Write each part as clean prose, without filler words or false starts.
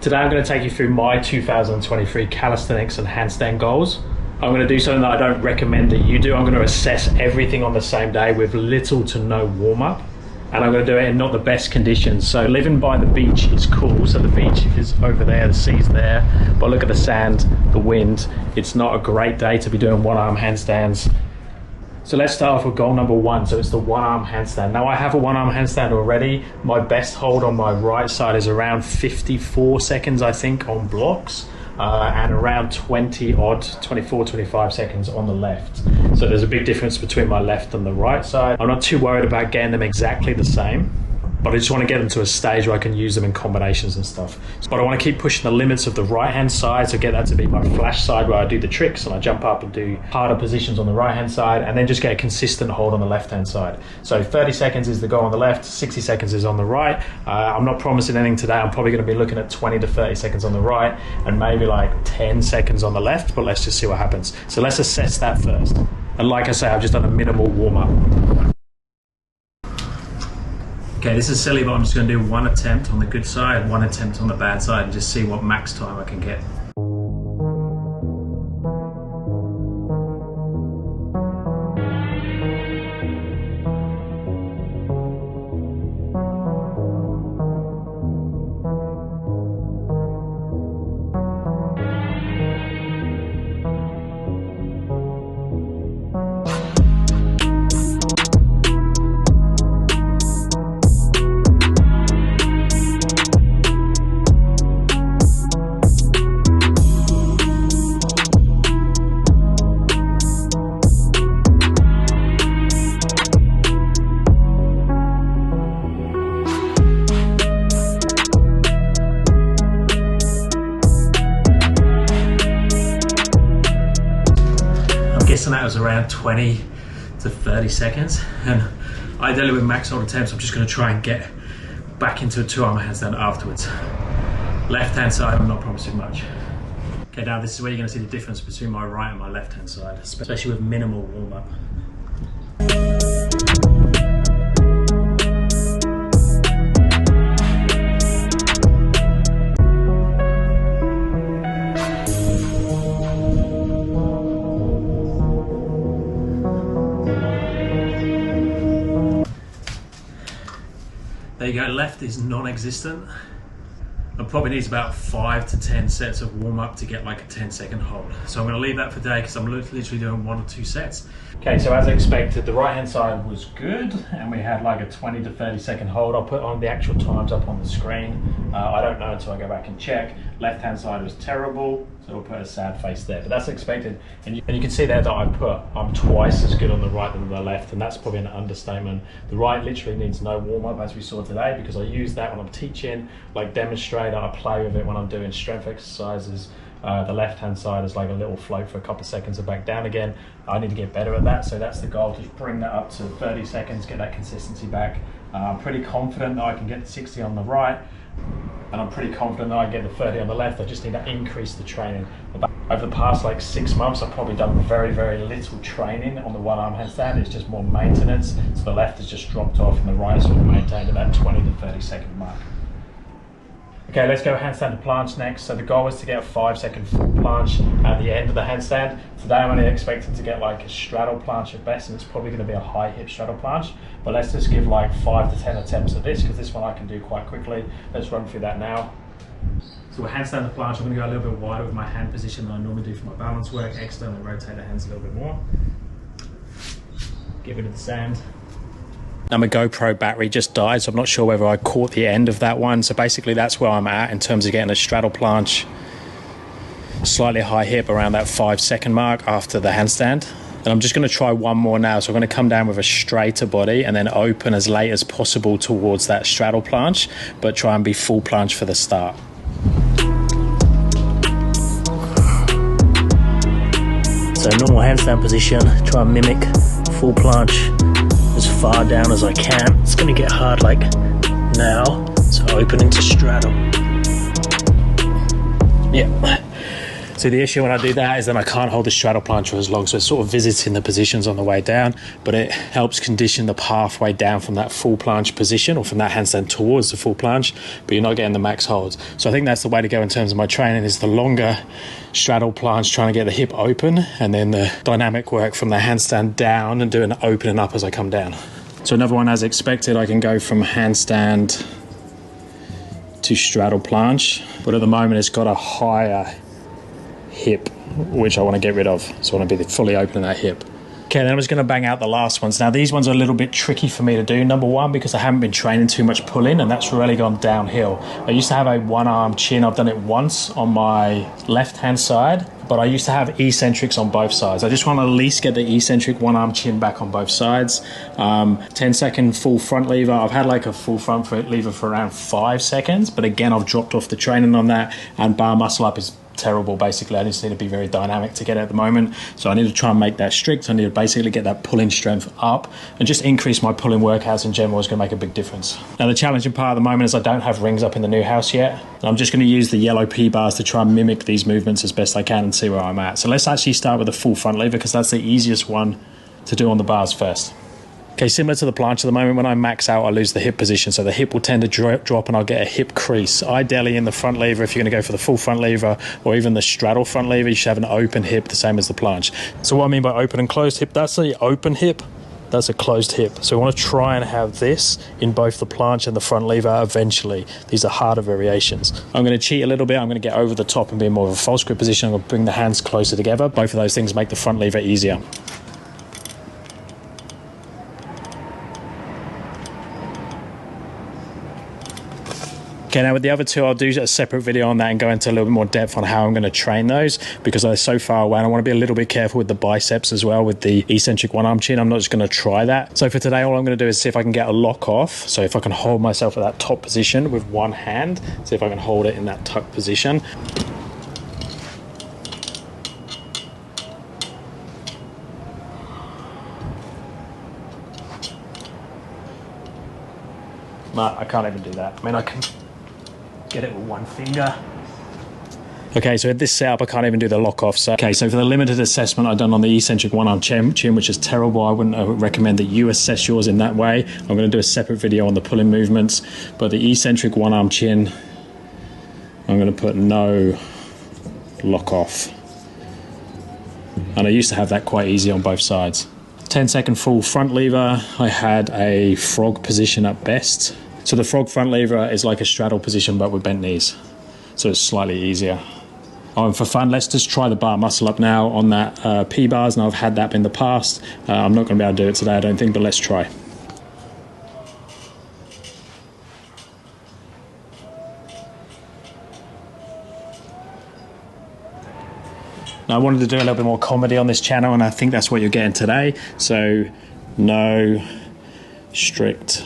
Today I'm going to take you through my 2023 calisthenics and handstand goals. I'm going to do something that I don't recommend that you do. I'm going to assess everything on the same day with little to no warm-up. And I'm going to do it in not the best conditions. So living by the beach is cool. So the beach is over there, the sea's there. But look at the sand, the wind. It's not a great day to be doing one-arm handstands. So let's start off with goal number one. So it's the one-arm handstand. Now I have a one-arm handstand already. My best hold on my right side is around 54 seconds, I think, on blocks. And around 24, 25 seconds on the left. So there's a big difference between my left and the right side. I'm not too worried about getting them exactly the same, but I just want to get them to a stage where I can use them in combinations and stuff. But I want to keep pushing the limits of the right hand side, so get that to be my flash side where I do the tricks and I jump up and do harder positions on the right hand side, and then just get a consistent hold on the left hand side. So 30 seconds is the goal on the left, 60 seconds is on the right. I'm not promising anything today. I'm probably going to be looking at 20 to 30 seconds on the right and maybe like 10 seconds on the left, but let's just see what happens. So let's assess that first. And like I say, I've just done a minimal warm up. Okay, this is silly, but I'm just going to do one attempt on the good side, one attempt on the bad side, and just see what max time I can get. And that was around 20 to 30 seconds, and ideally with max hold attempts I'm just going to try and get back into a two-arm handstand afterwards. Left hand side I'm not promising much. Okay, now this is where you're going to see the difference between my right and my left hand side, especially with minimal warm-up. There you go, left is non-existent. I probably needs about 5 to 10 sets of warm-up to get like a 10-second hold. So I'm going to leave that for today because I'm literally doing 1 or 2 sets. Okay, so as expected, the right-hand side was good, and we had like a 20 to 30-second hold. I'll put on the actual times up on the screen. I don't know until I go back and check. Left-hand side was terrible, so we'll put a sad face there. But that's expected, and you can see there that I'm twice as good on the right than the left, and that's probably an understatement. The right literally needs no warm-up, as we saw today, because I use that when I'm teaching, like demonstrator. I play with it when I'm doing strength exercises. The left-hand side is like a little float for a couple of seconds and back down again. I need to get better at that, so that's the goal, just bring that up to 30 seconds, get that consistency back. I'm pretty confident that I can get 60 on the right, and I'm pretty confident that I can get the 30 on the left. I just need to increase the training. Over the past like 6 months, I've probably done very, very little training on the one-arm handstand. It's just more maintenance, so the left has just dropped off and the right sort of maintained at that 20 to 30 second mark. Okay, let's go handstand to planche next. So the goal is to get a 5-second full planche at the end of the handstand. Today I'm only expecting to get like a straddle planche at best, and it's probably going to be a high hip straddle planche. But let's just give like 5 to 10 attempts at this, because this one I can do quite quickly. Let's run through that now. So we're handstand to planche. I'm going to go a little bit wider with my hand position than I normally do for my balance work. Externally rotate the hands a little bit more. Give it to the sand. Now my GoPro battery just died, so I'm not sure whether I caught the end of that one. So basically that's where I'm at in terms of getting a straddle planche, slightly high hip around that 5-second mark after the handstand. And I'm just going to try one more now. So I'm going to come down with a straighter body and then open as late as possible towards that straddle planche, but try and be full planche for the start. So normal handstand position, try and mimic full planche as far down as I can. It's going to get hard like now, so opening to straddle. Yeah, So the issue when I do that is then I can't hold the straddle planche for as long, so it's sort of visiting the positions on the way down, but it helps condition the pathway down from that full planche position, or from that handstand towards the full planche, but you're not getting the max holds. So I think that's the way to go in terms of my training, is the longer straddle planche, trying to get the hip open, and then the dynamic work from the handstand down and doing the opening up as I come down. So another one, as expected, I can go from handstand to straddle planche, but at the moment it's got a higher hip, which I want to get rid of. So I want to be fully open in that hip. Okay, then I'm just going to bang out the last ones. Now these ones are a little bit tricky for me to do. Number one, because I haven't been training too much pull-in, and that's really gone downhill. I used to have a one-arm chin. I've done it once on my left-hand side, but I used to have eccentrics on both sides. I just want to at least get the eccentric one-arm chin back on both sides. 10-second full front lever. I've had like a full front lever for around 5 seconds, but again, I've dropped off the training on that, and bar muscle up is terrible. Basically, I just need to be very dynamic to get it at the moment, so I need to try and make that strict. I need to basically get that pulling strength up and just increase my pulling workouts in general is going to make a big difference. Now the challenging part at the moment is I don't have rings up in the new house yet, and I'm just going to use the yellow P-bars to try and mimic these movements as best I can and see where I'm at. So let's actually start with the full front lever, because that's the easiest one to do on the bars first. Okay, similar to the planche at the moment, when I max out, I lose the hip position. So the hip will tend to drop and I'll get a hip crease. Ideally in the front lever, if you're going to go for the full front lever or even the straddle front lever, you should have an open hip, the same as the planche. So what I mean by open and closed hip, that's the open hip, that's a closed hip. So we want to try and have this in both the planche and the front lever eventually. These are harder variations. I'm going to cheat a little bit. I'm going to get over the top and be in more of a false grip position. I'm going to bring the hands closer together. Both of those things make the front lever easier. Okay, now with the other two, I'll do a separate video on that and go into a little bit more depth on how I'm going to train those, because they're so far away and I want to be a little bit careful with the biceps as well with the eccentric one-arm chin. I'm not just going to try that. So for today, all I'm going to do is see if I can get a lock off. So if I can hold myself at that top position with one hand, see if I can hold it in that tuck position. No, I can't even do that. I mean, I can get it with one finger. Okay, so at this setup, I can't even do the lock off. So, okay, so for the limited assessment I've done on the eccentric one-arm chin, which is terrible, I wouldn't recommend that you assess yours in that way. I'm going to do a separate video on the pulling movements, but the eccentric one-arm chin, I'm going to put no lock off. And I used to have that quite easy on both sides. 10-second full front lever, I had a frog position at best. So the frog front lever is like a straddle position but with bent knees. So it's slightly easier. For fun, let's just try the bar muscle up now on that P-bars. Now I've had that in the past. I'm not going to be able to do it today, I don't think, but let's try. Now I wanted to do a little bit more comedy on this channel, and I think that's what you're getting today. So no strict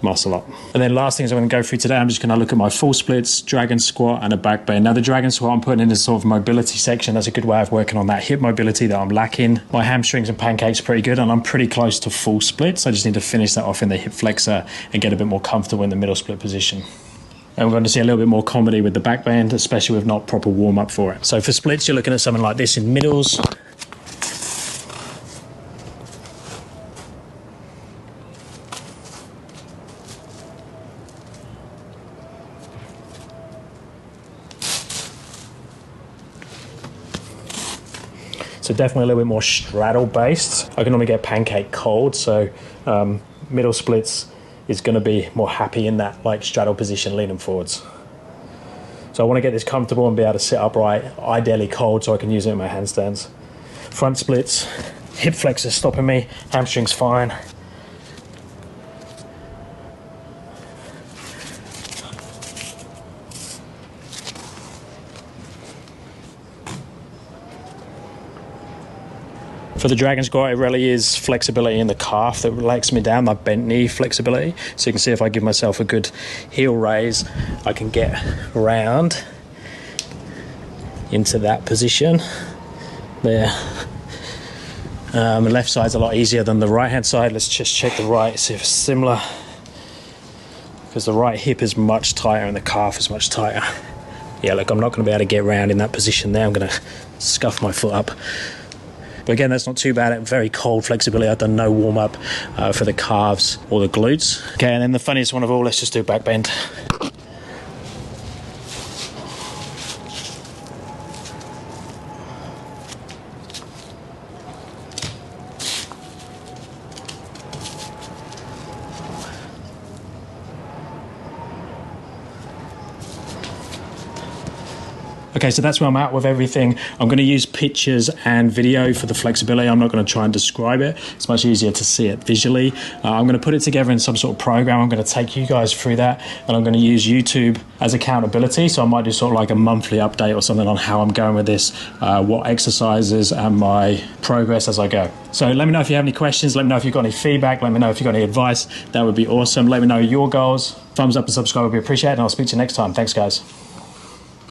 muscle up. And then last things I'm going to go through today, I'm just going to look at my full splits, dragon squat and a back bend. Now the dragon squat I'm putting in this sort of mobility section. That's a good way of working on that hip mobility that I'm lacking. My hamstrings and pancakes are pretty good, and I'm pretty close to full splits. I just need to finish that off in the hip flexor and get a bit more comfortable in the middle split position. And we're going to see a little bit more comedy with the back bend, especially with not proper warm up for it. So for splits, you're looking at something like this in middles. So definitely a little bit more straddle based. I can only get pancake cold, so middle splits is going to be more happy in that like straddle position leaning forwards. So I want to get this comfortable and be able to sit upright, ideally cold, so I can use it in my handstands. Front splits, hip flexor stopping me, hamstrings fine. For the dragon squat, it really is flexibility in the calf that relaxes me down, my bent knee flexibility. So you can see if I give myself a good heel raise, I can get around into that position there. The left side's a lot easier than the right hand side. Let's just check the right, see if it's similar. Because the right hip is much tighter and the calf is much tighter. yeah, look, I'm not going to be able to get around in that position there. I'm going to scuff my foot up. But again, that's not too bad. Very cold flexibility. I've done no warm-up for the calves or the glutes. Okay, and then the funniest one of all, let's just do back bend. Okay, so that's where I'm at with everything. I'm going to use pictures and video for the flexibility. I'm not going to try and describe it. It's much easier to see it visually. I'm going to put it together in some sort of program. I'm going to take you guys through that, and I'm going to use YouTube as accountability. So I might do sort of like a monthly update or something on how I'm going with this, what exercises and my progress as I go. So let me know if you have any questions. Let me know if you've got any feedback. Let me know if you've got any advice. That would be awesome. Let me know your goals. Thumbs up and subscribe would be appreciated, and I'll speak to you next time. Thanks, guys.